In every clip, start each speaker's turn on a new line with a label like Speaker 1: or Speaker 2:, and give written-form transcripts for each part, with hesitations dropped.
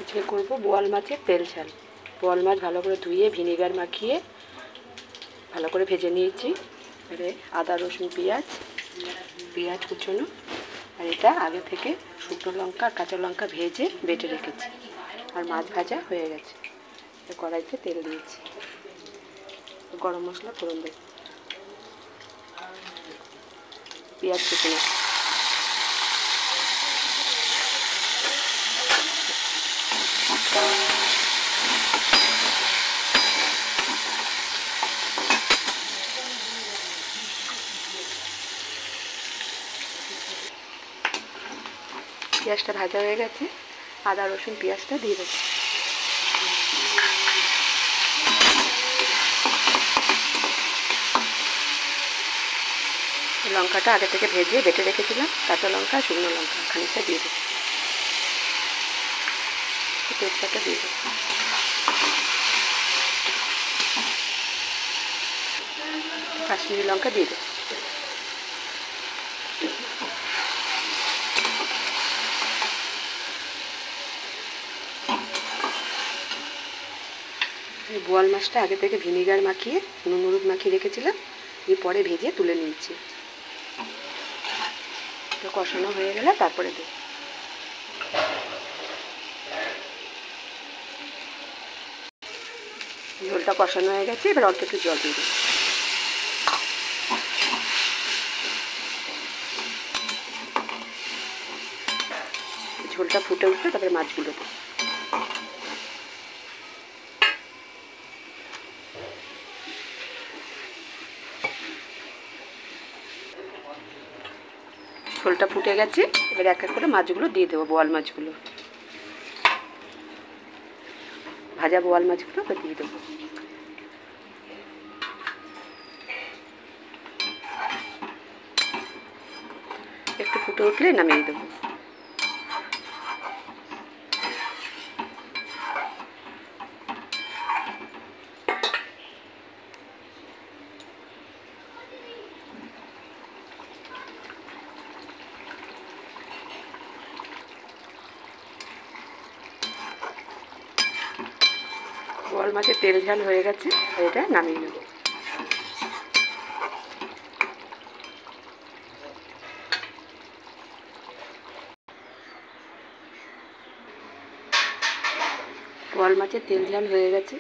Speaker 1: আজকে করব বোয়াল মাছের তেল ঝাল। বোয়াল মাছ ভালো করে ধুয়ে ভিনেগার মাখিয়ে ভালো করে ভেজে নিয়েছি। এবারে আদা রসুন পেঁয়াজ কুচনো, আর এটা আগে থেকে শুকনো লঙ্কা কাঁচা লঙ্কা ভেজে বেটে রেখেছি। আর মাছ ভাজা হয়ে গেছে। কড়াইতে তেল দিয়েছি, গরম মশলা ফোড়ন দেব, পেঁয়াজ কুচনো, পেঁয়াজটা ভাজা হয়ে গেছে। আদা রসুন পেঁয়াজটা দিয়ে দেবো। লঙ্কাটা আগে থেকে ভেজে বেটে রেখেছিলাম, কাঁচা লঙ্কা শুকনো লঙ্কা খানিকটা দিয়ে দেবো, তেজপাতা দিয়ে দেবো, কাশ্মীরি লঙ্কা দিয়ে দেবো। বোয়াল মাছটা আগে থেকে ভিনেগার মাখিয়ে নুন হলুদ মাখিয়ে রেখেছিলাম, দিয়ে পরে ভেজে তুলে নিয়েছি। তো কষানো হয়ে গেলে তারপরে দেব। ঝোলটা কষানো হয়ে গেছে, এবার অল্প একটু জল দিয়ে দেব। ঝোলটা ফুটে উঠলে তারপরে মাছগুলো দেব। ঝোলটা ফুটে গেছে, এবার এক এক করে মাছগুলো দিয়ে দেবো। বোয়াল মাছগুলো, ভাজা বোয়াল মাছগুলো দিয়ে দেবো। একটু ফুটে উঠলে নামিয়ে দেবো। বোয়াল মাছের তেল ঝাল হয়ে গেছে, আর এটা নামিয়ে নেব। বোয়াল মাছের তেল ঝাল হয়ে গেছে।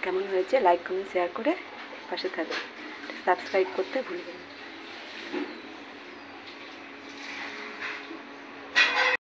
Speaker 1: কেমন হয়েছে লাইক কমেন্ট শেয়ার করে পাশে থাকবে, সাবস্ক্রাইব করতে ভুলবেন না।